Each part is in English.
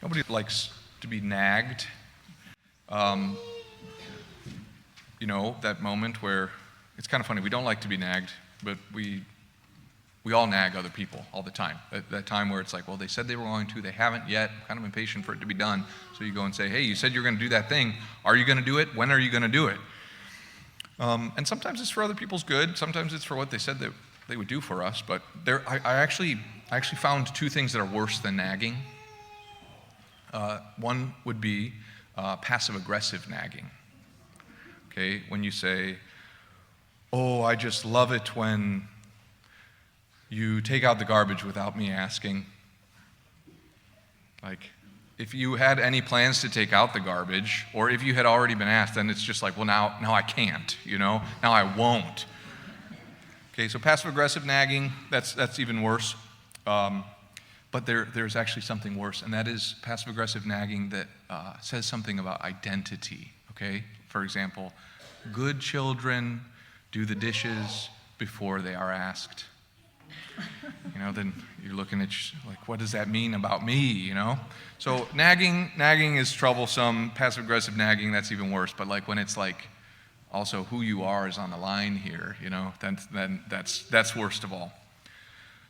Nobody likes to be nagged. That moment where it's kind of funny. We don't like to be nagged, but we all nag other people all the time. That time where it's like, well, they said they were going to, they haven't yet. I'm kind of impatient for it to be done. So you go and say, hey, you said you're going to do that thing. Are you going to do it? When are you going to do it? And sometimes it's for other people's good. Sometimes it's for what they said that they would do for us. But I actually found two things that are worse than nagging. One would be passive-aggressive nagging. Okay, when you say, oh, I just love it when you take out the garbage without me asking. Like, if you had any plans to take out the garbage, or if you had already been asked, then it's just like, well, now I can't, now I won't. Okay, so passive-aggressive nagging, that's even worse. But there's actually something worse, and that is passive-aggressive nagging that says something about identity, okay? For example, good children do the dishes before they are asked. Then you're looking at, like, what does that mean about me, So nagging is troublesome. Passive-aggressive nagging, that's even worse. But like when it's like also who you are is on the line here, then that's worst of all.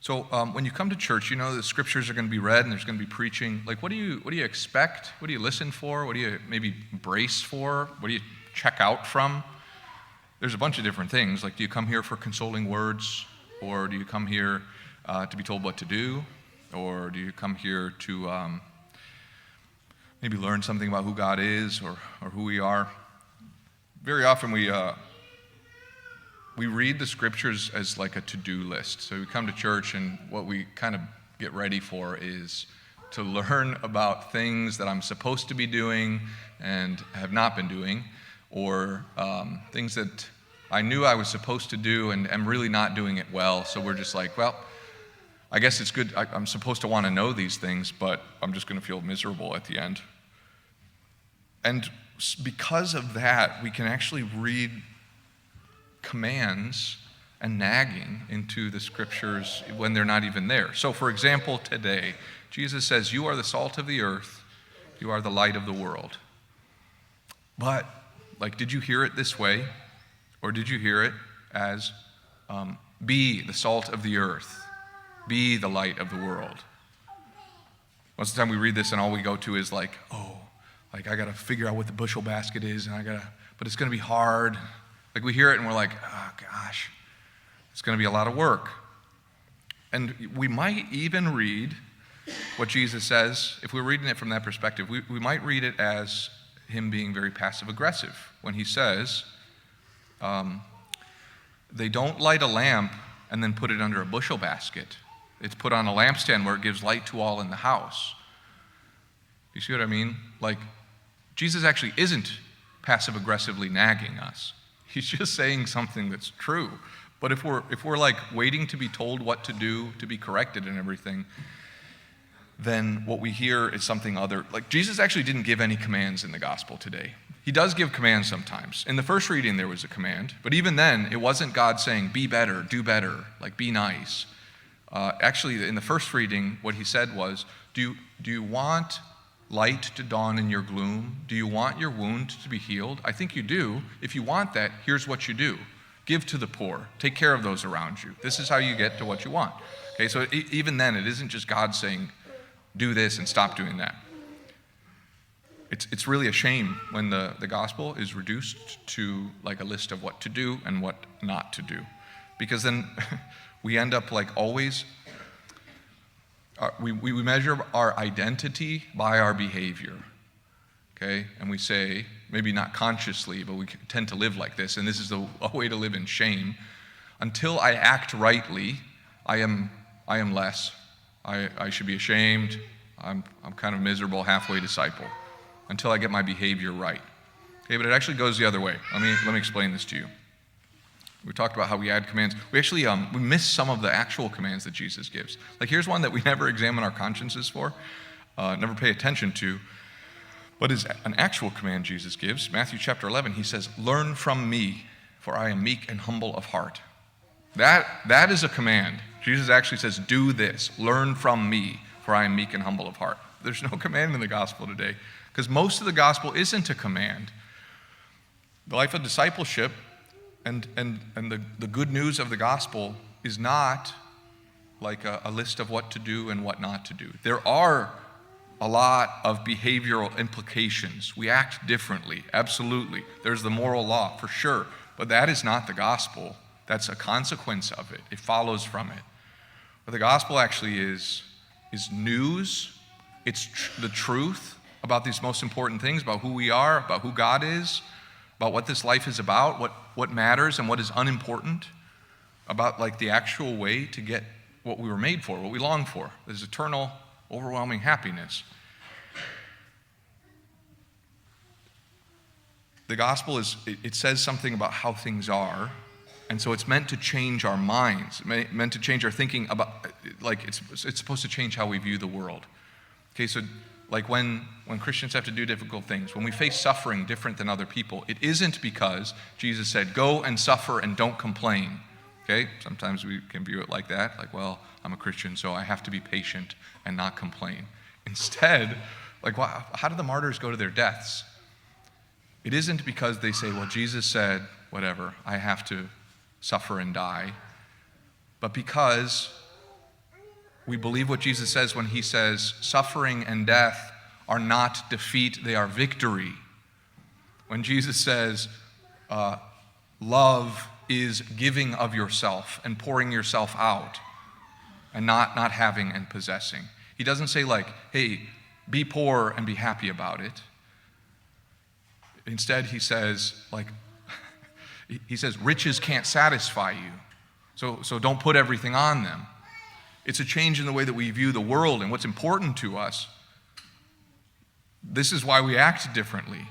So when you come to church, the scriptures are going to be read and there's going to be preaching. Like, what do you expect? What do you listen for? What do you maybe brace for? What do you check out from? There's a bunch of different things. Like, do you come here for consoling words? Or do you come here to be told what to do? Or do you come here to maybe learn something about who God is or who we are? Very often we read the scriptures as like a to-do list. So we come to church and what we kind of get ready for is to learn about things that I'm supposed to be doing and have not been doing, or things that I knew I was supposed to do and am really not doing it well. So we're just like, well, I guess it's good. I'm supposed to want to know these things, but I'm just going to feel miserable at the end. And because of that, we can actually read commands and nagging into the scriptures when they're not even there. So for example, today, Jesus says, you are the salt of the earth, you are the light of the world. But, did you hear it this way? Or did you hear it as, be the salt of the earth, be the light of the world? Most of the time we read this and all we go to is I got to figure out what the bushel basket is, but it's going to be hard. We hear it and we're like, oh gosh, it's going to be a lot of work. And we might even read what Jesus says, if we're reading it from that perspective, we might read it as him being very passive-aggressive when he says, they don't light a lamp and then put it under a bushel basket. It's put on a lampstand where it gives light to all in the house. You see what I mean? Jesus actually isn't passive-aggressively nagging us. He's just saying something that's true. But if we're waiting to be told what to do, to be corrected and everything, then what we hear is something other. Jesus actually didn't give any commands in the gospel today. He does give commands sometimes. In the first reading, there was a command. But even then, it wasn't God saying, be better, do better, be nice. Actually, in the first reading, what he said was, do you want light to dawn in your gloom? Do you want your wound to be healed? I think you do. If you want that, here's what you do. Give to the poor. Take care of those around you. This is how you get to what you want. Okay, so even then, it isn't just God saying, do this and stop doing that. It's really a shame when the gospel is reduced to a list of what to do and what not to do. Because then we end up always, we measure our identity by our behavior, okay? And we say, maybe not consciously, but we tend to live like this, and this is a way to live in shame. Until I act rightly, I am less. I should be ashamed. I'm kind of miserable, halfway disciple, until I get my behavior right. Okay, but it actually goes the other way. Let me explain this to you. We talked about how we add commands. We actually we miss some of the actual commands that Jesus gives. Here's one that we never examine our consciences for, never pay attention to, but is an actual command Jesus gives. Matthew chapter 11, he says, learn from me, for I am meek and humble of heart. That is a command. Jesus actually says, do this, learn from me, for I am meek and humble of heart. There's no command in the gospel today because most of the gospel isn't a command. The life of discipleship and the good news of the gospel is not like a list of what to do and what not to do. There are a lot of behavioral implications. We act differently, absolutely. There's the moral law, for sure. But that is not the gospel. That's a consequence of it. It follows from it. But the gospel actually is news. It's the truth about these most important things, about who we are, about who God is, about what this life is about, what matters and what is unimportant, about like the actual way to get what we were made for, what we long for. There's eternal, overwhelming happiness. The gospel it says something about how things are, and so it's meant to change our minds, meant to change our thinking about, like it's supposed to change how we view the world. Okay, so like when Christians have to do difficult things, when we face suffering different than other people, it isn't because Jesus said, go and suffer and don't complain. Okay, sometimes we can view it like that, like, well, I'm a Christian, so I have to be patient and not complain. Instead, like, how do the martyrs go to their deaths? It isn't because they say, well, Jesus said, whatever, I have to suffer and die, but because we believe what Jesus says when he says, suffering and death are not defeat, they are victory. When Jesus says, love is giving of yourself and pouring yourself out and not having and possessing. He doesn't say like, hey, be poor and be happy about it. Instead, he says, like, he says, riches can't satisfy you, so don't put everything on them. It's a change in the way that we view the world and what's important to us. This is why we act differently.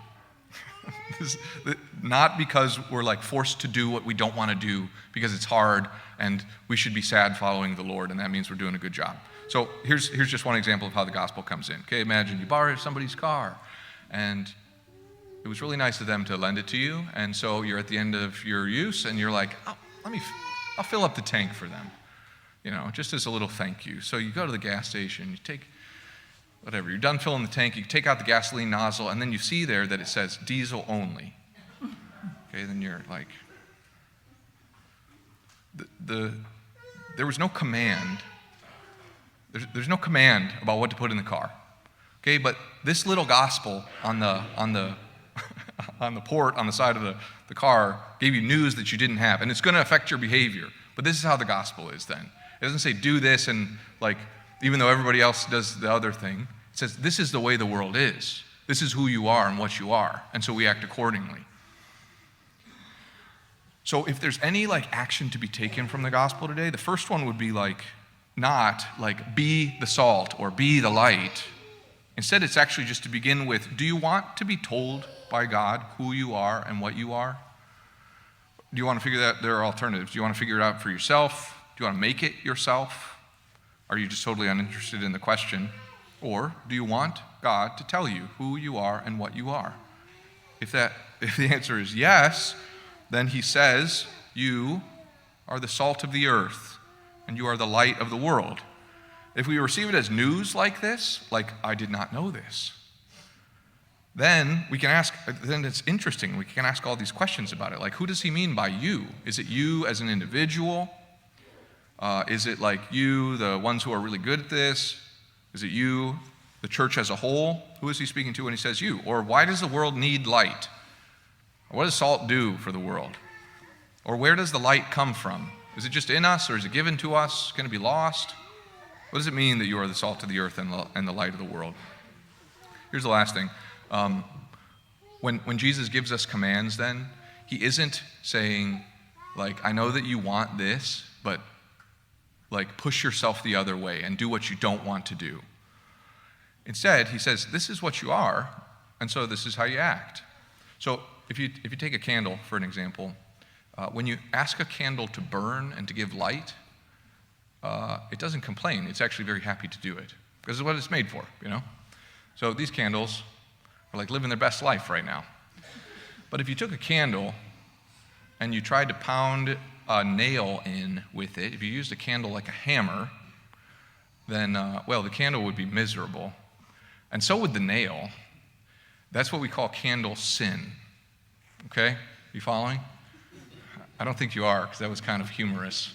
Not because we're like forced to do what we don't want to do because it's hard and we should be sad following the Lord, and that means we're doing a good job. So here's just one example of how the gospel comes in. Okay, imagine you borrow somebody's car, and it was really nice of them to lend it to you, and so you're at the end of your use, and you're like, I'll fill up the tank for them, just as a little thank you. So you go to the gas station, you take whatever, you're done filling the tank, you take out the gasoline nozzle, and then you see there that it says diesel only. Okay, then you're like, there was no command. There's no command about what to put in the car. Okay, but this little gospel on the on the port on the side of the car gave you news that you didn't have, and it's going to affect your behavior. But this is how the gospel is then. It doesn't say do this and like, even though everybody else does the other thing, it says this is the way the world is. This is who you are and what you are, and so we act accordingly. So if there's any like action to be taken from the gospel today, the first one would be like, not like be the salt or be the light. Instead, it's actually just to begin with, do you want to be told by God who you are and what you are? Do you want to figure that there are alternatives? Do you want to figure it out for yourself? Do you want to make it yourself? Are you just totally uninterested in the question? Or do you want God to tell you who you are and what you are? If the answer is yes, then he says, you are the salt of the earth and you are the light of the world. If we receive it as news like this, like I did not know this, then we can ask, then it's interesting, we can ask all these questions about it. Like, who does he mean by you? Is it you as an individual? Is it like you, the ones who are really good at this? Is it you, the church as a whole? Who is he speaking to when he says you? Or why does the world need light? Or what does salt do for the world? Or where does the light come from? Is it just in us, or is it given to us? Can it be lost? What does it mean that you are the salt of the earth and the light of the world? Here's the last thing. When Jesus gives us commands then, he isn't saying, like, I know that you want this, but like push yourself the other way and do what you don't want to do. Instead, he says, this is what you are, and so this is how you act. So if you take a candle, for an example, when you ask a candle to burn and to give light, it doesn't complain. It's actually very happy to do it because it's what it's made for, So these candles are like living their best life right now. But if you took a candle and you tried to pound a nail in with it, if you used a candle like a hammer, then, the candle would be miserable. And so would the nail. That's what we call candle sin. Okay? You following? I don't think you are, because that was kind of humorous.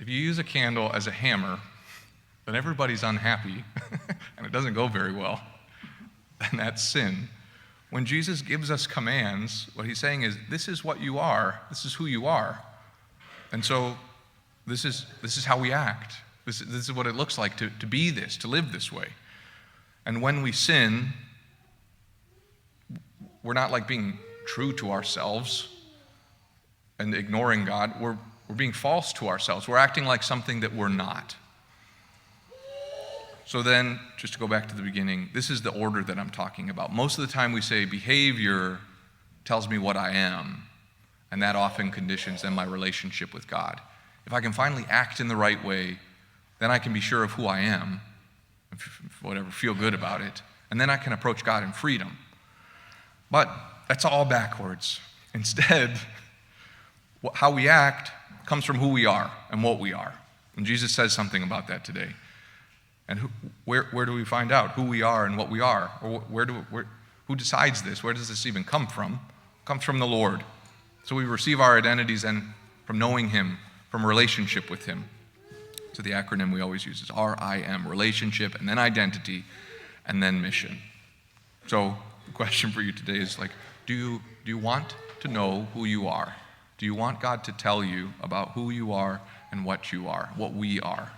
If you use a candle as a hammer, then everybody's unhappy, and it doesn't go very well. And that's sin. When Jesus gives us commands, what he's saying is, this is what you are. This is who you are. And so this is how we act. This is what it looks like to be this, to live this way. And when we sin, we're not like being true to ourselves and ignoring God. We're being false to ourselves. We're acting like something that we're not. So then, just to go back to the beginning, this is the order that I'm talking about. Most of the time we say behavior tells me what I am, and that often conditions then my relationship with God. If I can finally act in the right way, then I can be sure of who I am, whatever, feel good about it, and then I can approach God in freedom. But that's all backwards. Instead, how we act comes from who we are and what we are. And Jesus says something about that today. And where do we find out who we are and what we are? Or who decides this? Where does this even come from? It comes from the Lord. So we receive our identities and from knowing him, from relationship with him. So the acronym we always use is RIM, relationship, and then identity, and then mission. So the question for you today is like, do you want to know who you are? Do you want God to tell you about who you are and what you are, what we are?